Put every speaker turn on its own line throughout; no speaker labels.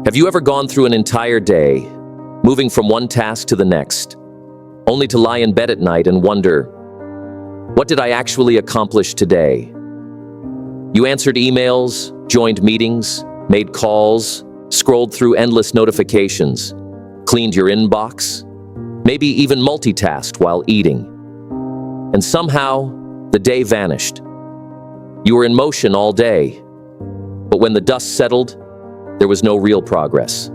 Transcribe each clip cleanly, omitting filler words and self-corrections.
Have you ever gone through an entire day, moving from one task to the next, only to lie in bed at night and wonder, what did I actually accomplish today? You answered emails, joined meetings, made calls, scrolled through endless notifications, cleaned your inbox, maybe even multitasked while eating. And somehow, the day vanished. You were in motion all day, but when the dust settled, there was no real progress,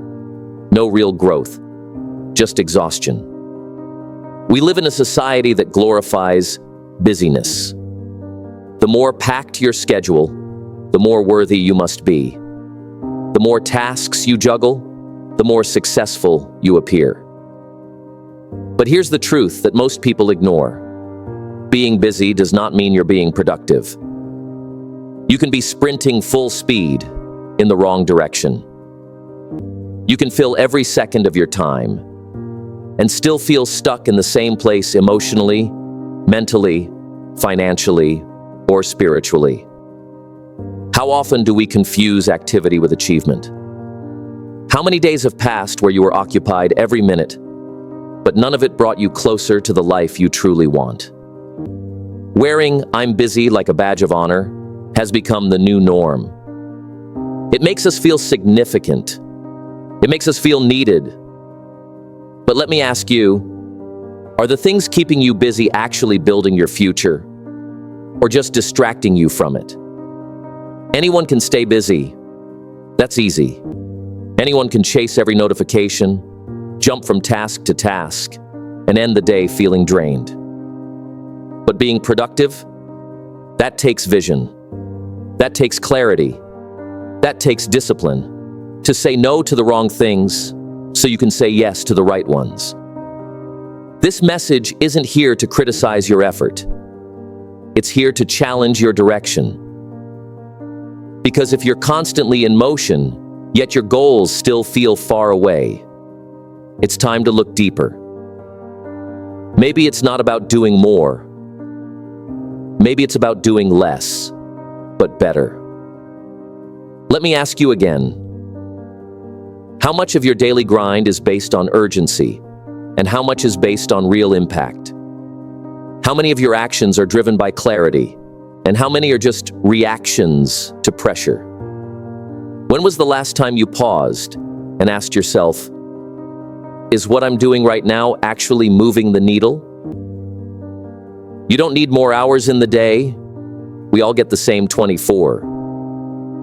no real growth, just exhaustion. We live in a society that glorifies busyness. The more packed your schedule, the more worthy you must be. The more tasks you juggle, the more successful you appear. But here's the truth that most people ignore. Being busy does not mean you're being productive. You can be sprinting full speed in the wrong direction. You can fill every second of your time and still feel stuck in the same place emotionally, mentally, financially, or spiritually. How often do we confuse activity with achievement? How many days have passed where you were occupied every minute, but none of it brought you closer to the life you truly want? Wearing "I'm busy" like a badge of honor has become the new norm. It makes us feel significant. It makes us feel needed. But let me ask you, are the things keeping you busy actually building your future, or just distracting you from it? Anyone can stay busy. That's easy. Anyone can chase every notification, jump from task to task, and end the day feeling drained. But being productive, that takes vision. That takes clarity. That takes discipline, to say no to the wrong things so you can say yes to the right ones. This message isn't here to criticize your effort. It's here to challenge your direction. Because if you're constantly in motion, yet your goals still feel far away, it's time to look deeper. Maybe it's not about doing more. Maybe it's about doing less, but better. Let me ask you again. How much of your daily grind is based on urgency, and how much is based on real impact? How many of your actions are driven by clarity, and how many are just reactions to pressure? When was the last time you paused and asked yourself, is what I'm doing right now actually moving the needle? You don't need more hours in the day. We all get the same 24.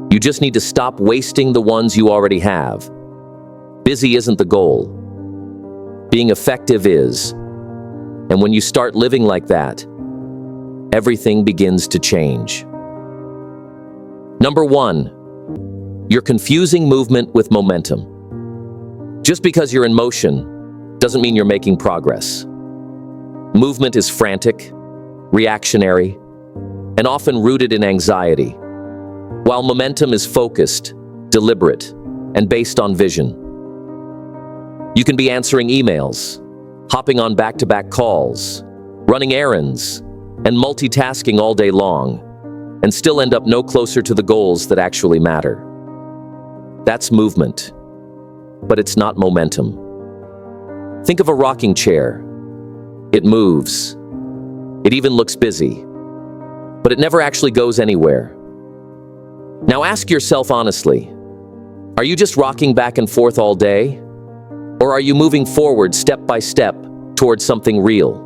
You just need to stop wasting the ones you already have. Busy isn't the goal. Being effective is. And when you start living like that, everything begins to change. Number 1, you're confusing movement with momentum. Just because you're in motion doesn't mean you're making progress. Movement is frantic, reactionary, and often rooted in anxiety, while momentum is focused, deliberate, and based on vision. You can be answering emails, hopping on back-to-back calls, running errands, and multitasking all day long, and still end up no closer to the goals that actually matter. That's movement, but it's not momentum. Think of a rocking chair. It moves. It even looks busy, but it never actually goes anywhere. Now ask yourself honestly, are you just rocking back and forth all day? Or are you moving forward step by step towards something real?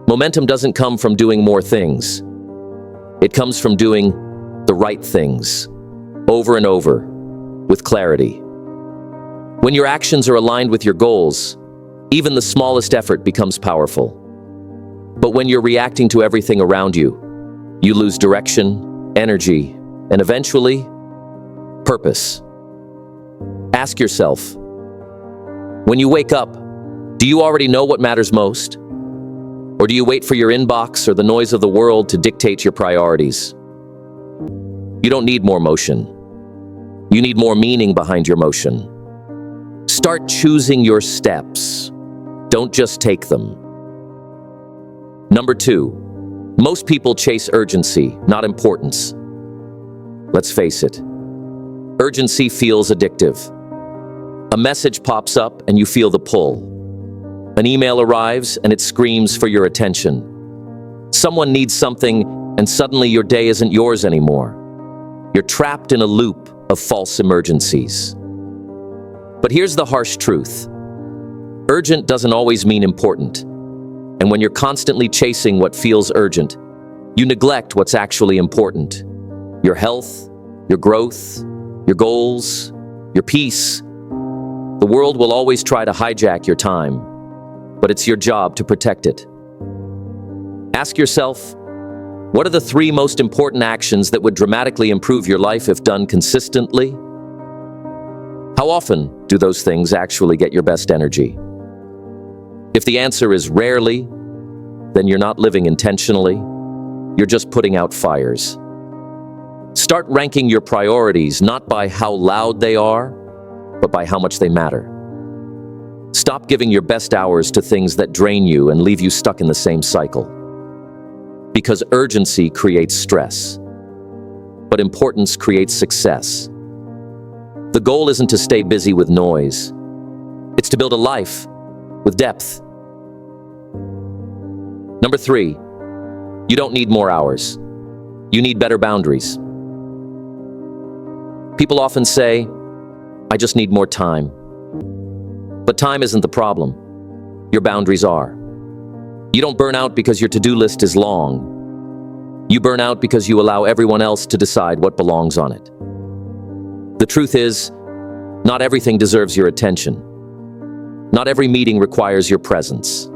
Momentum doesn't come from doing more things. It comes from doing the right things, over and over, with clarity. When your actions are aligned with your goals, even the smallest effort becomes powerful. But when you're reacting to everything around you, you lose direction, energy, and eventually, purpose. Ask yourself, when you wake up, do you already know what matters most? Or do you wait for your inbox or the noise of the world to dictate your priorities? You don't need more motion. You need more meaning behind your motion. Start choosing your steps. Don't just take them. Number 2, most people chase urgency, not importance. Let's face it, urgency feels addictive. A message pops up and you feel the pull. An email arrives and it screams for your attention. Someone needs something and suddenly your day isn't yours anymore. You're trapped in a loop of false emergencies. But here's the harsh truth. Urgent doesn't always mean important. And when you're constantly chasing what feels urgent, you neglect what's actually important. Your health, your growth, your goals, your peace. The world will always try to hijack your time, but it's your job to protect it. Ask yourself, what are the 3 most important actions that would dramatically improve your life if done consistently? How often do those things actually get your best energy? If the answer is rarely, then you're not living intentionally. You're just putting out fires. Start ranking your priorities not by how loud they are, but by how much they matter. Stop giving your best hours to things that drain you and leave you stuck in the same cycle. Because urgency creates stress, but importance creates success. The goal isn't to stay busy with noise. It's to build a life with depth. Number 3, you don't need more hours. You need better boundaries. People often say, I just need more time. But time isn't the problem. Your boundaries are. You don't burn out because your to-do list is long. You burn out because you allow everyone else to decide what belongs on it. The truth is, not everything deserves your attention. Not every meeting requires your presence.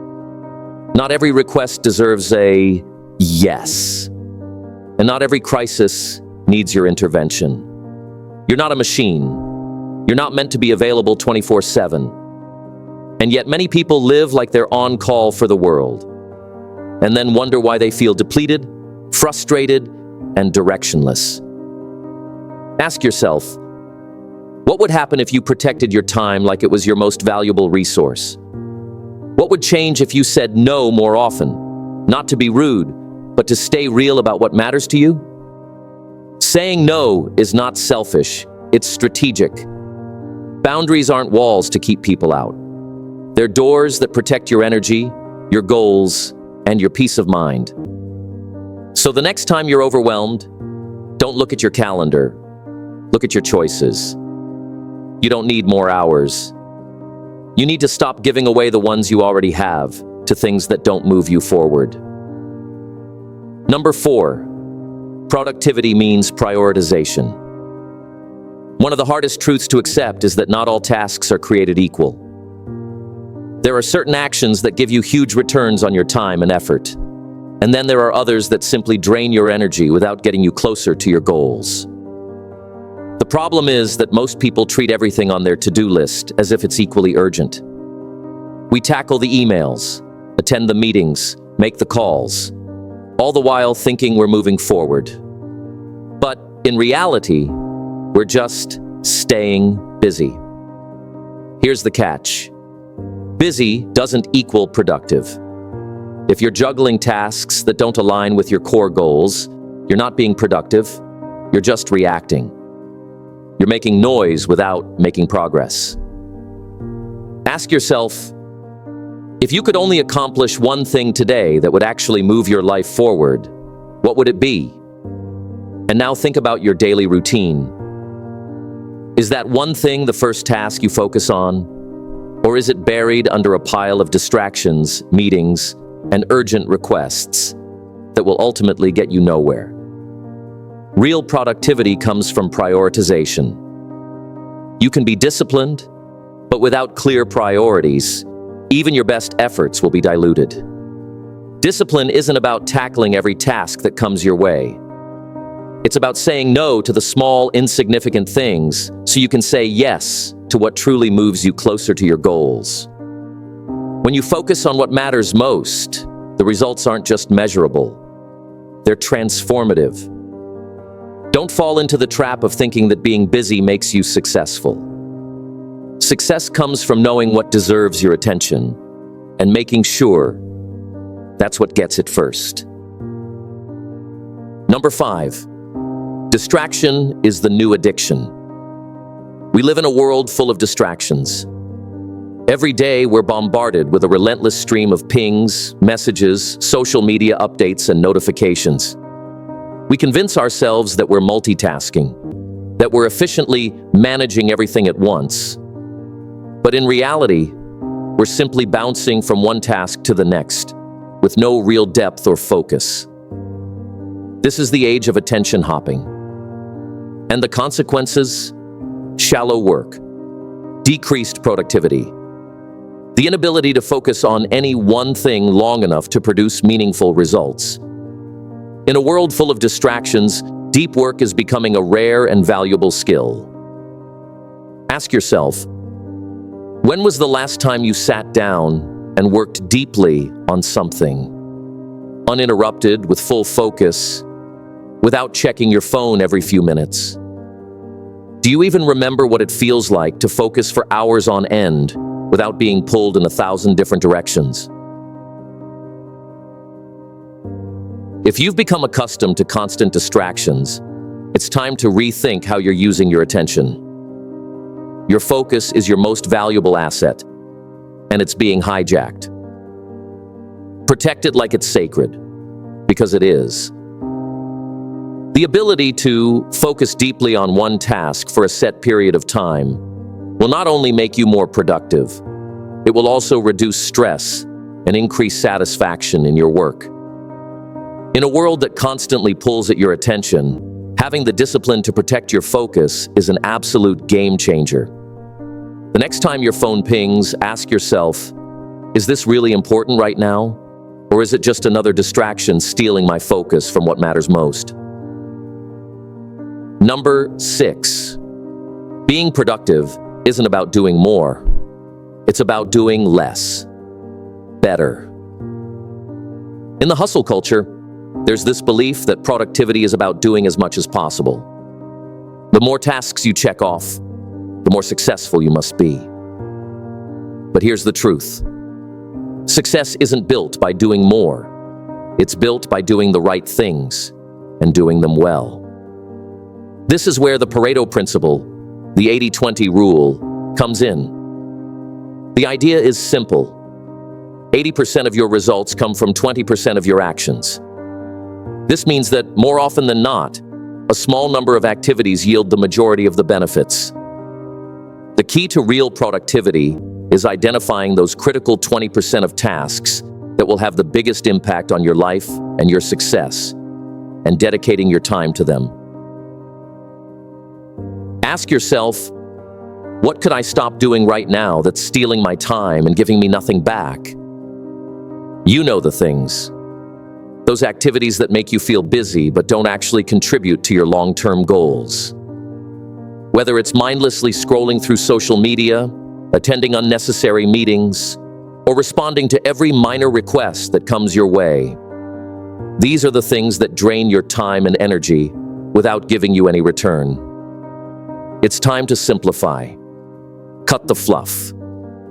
Not every request deserves a yes. And not every crisis needs your intervention. You're not a machine. You're not meant to be available 24/7. And yet many people live like they're on call for the world, and then wonder why they feel depleted, frustrated, and directionless. Ask yourself, what would happen if you protected your time like it was your most valuable resource? What would change if you said no more often? Not to be rude, but to stay real about what matters to you? Saying no is not selfish, it's strategic. Boundaries aren't walls to keep people out. They're doors that protect your energy, your goals, and your peace of mind. So the next time you're overwhelmed, don't look at your calendar. Look at your choices. You don't need more hours. You need to stop giving away the ones you already have to things that don't move you forward. Number 4, productivity means prioritization. One of the hardest truths to accept is that not all tasks are created equal. There are certain actions that give you huge returns on your time and effort, and then there are others that simply drain your energy without getting you closer to your goals. The problem is that most people treat everything on their to-do list as if it's equally urgent. We tackle the emails, attend the meetings, make the calls, all the while thinking we're moving forward. But in reality, we're just staying busy. Here's the catch. Busy doesn't equal productive. If you're juggling tasks that don't align with your core goals, you're not being productive, you're just reacting. You're making noise without making progress. Ask yourself, if you could only accomplish one thing today that would actually move your life forward, what would it be? And now think about your daily routine. Is that one thing the first task you focus on? Or is it buried under a pile of distractions, meetings, and urgent requests that will ultimately get you nowhere? Real productivity comes from prioritization. You can be disciplined, but without clear priorities, even your best efforts will be diluted. Discipline isn't about tackling every task that comes your way. It's about saying no to the small, insignificant things so you can say yes to what truly moves you closer to your goals. When you focus on what matters most, the results aren't just measurable. They're transformative. Don't fall into the trap of thinking that being busy makes you successful. Success comes from knowing what deserves your attention and making sure that's what gets it first. Number 5, distraction is the new addiction. We live in a world full of distractions. Every day, we're bombarded with a relentless stream of pings, messages, social media updates, and notifications. We convince ourselves that we're multitasking, that we're efficiently managing everything at once. But in reality, we're simply bouncing from one task to the next, with no real depth or focus. This is the age of attention hopping. And the consequences? Shallow work, decreased productivity, the inability to focus on any one thing long enough to produce meaningful results. In a world full of distractions, deep work is becoming a rare and valuable skill. Ask yourself, when was the last time you sat down and worked deeply on something? Uninterrupted, with full focus, without checking your phone every few minutes. Do you even remember what it feels like to focus for hours on end without being pulled in 1,000 different directions? If you've become accustomed to constant distractions, it's time to rethink how you're using your attention. Your focus is your most valuable asset, and it's being hijacked. Protect it like it's sacred, because it is. The ability to focus deeply on one task for a set period of time will not only make you more productive, it will also reduce stress and increase satisfaction in your work. In a world that constantly pulls at your attention, having the discipline to protect your focus is an absolute game changer. The next time your phone pings, ask yourself, is this really important right now? Or is it just another distraction stealing my focus from what matters most? Number 6. Being productive isn't about doing more. It's about doing less, better. In the hustle culture, there's this belief that productivity is about doing as much as possible. The more tasks you check off, the more successful you must be. But here's the truth. Success isn't built by doing more. It's built by doing the right things and doing them well. This is where the Pareto principle, the 80-20 rule, comes in. The idea is simple. 80% of your results come from 20% of your actions. This means that, more often than not, a small number of activities yield the majority of the benefits. The key to real productivity is identifying those critical 20% of tasks that will have the biggest impact on your life and your success, and dedicating your time to them. Ask yourself, what could I stop doing right now that's stealing my time and giving me nothing back? You know the things. Those activities that make you feel busy but don't actually contribute to your long-term goals. Whether it's mindlessly scrolling through social media, attending unnecessary meetings, or responding to every minor request that comes your way. These are the things that drain your time and energy without giving you any return. It's time to simplify. Cut the fluff.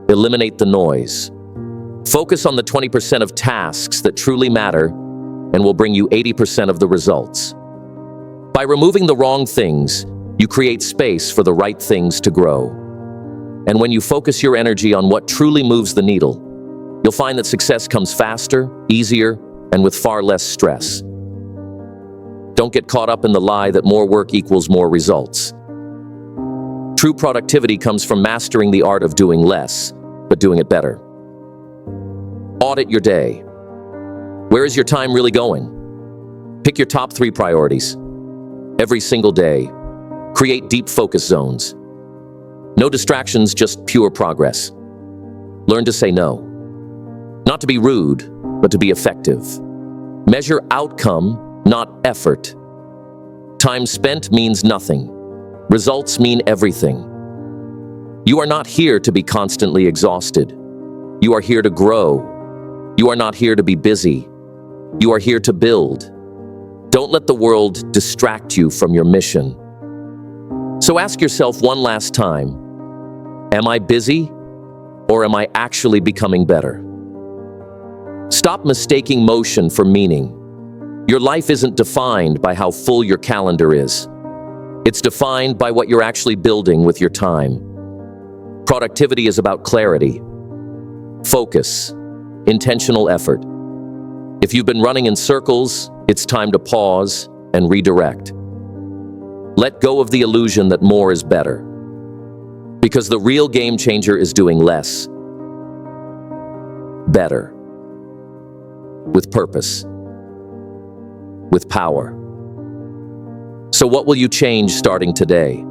Eliminate the noise. Focus on the 20% of tasks that truly matter and will bring you 80% of the results. By removing the wrong things, you create space for the right things to grow. And when you focus your energy on what truly moves the needle, you'll find that success comes faster, easier, and with far less stress. Don't get caught up in the lie that more work equals more results. True productivity comes from mastering the art of doing less, but doing it better. Audit your day. Where is your time really going? Pick your top 3 priorities. Every single day, create deep focus zones. No distractions, just pure progress. Learn to say no. Not to be rude, but to be effective. Measure outcome, not effort. Time spent means nothing. Results mean everything. You are not here to be constantly exhausted. You are here to grow. You are not here to be busy. You are here to build. Don't let the world distract you from your mission. So ask yourself one last time, am I busy or am I actually becoming better? Stop mistaking motion for meaning. Your life isn't defined by how full your calendar is. It's defined by what you're actually building with your time. Productivity is about clarity, focus, intentional effort. If you've been running in circles, it's time to pause and redirect. Let go of the illusion that more is better. Because the real game changer is doing less, better, with purpose, with power. So what will you change starting today?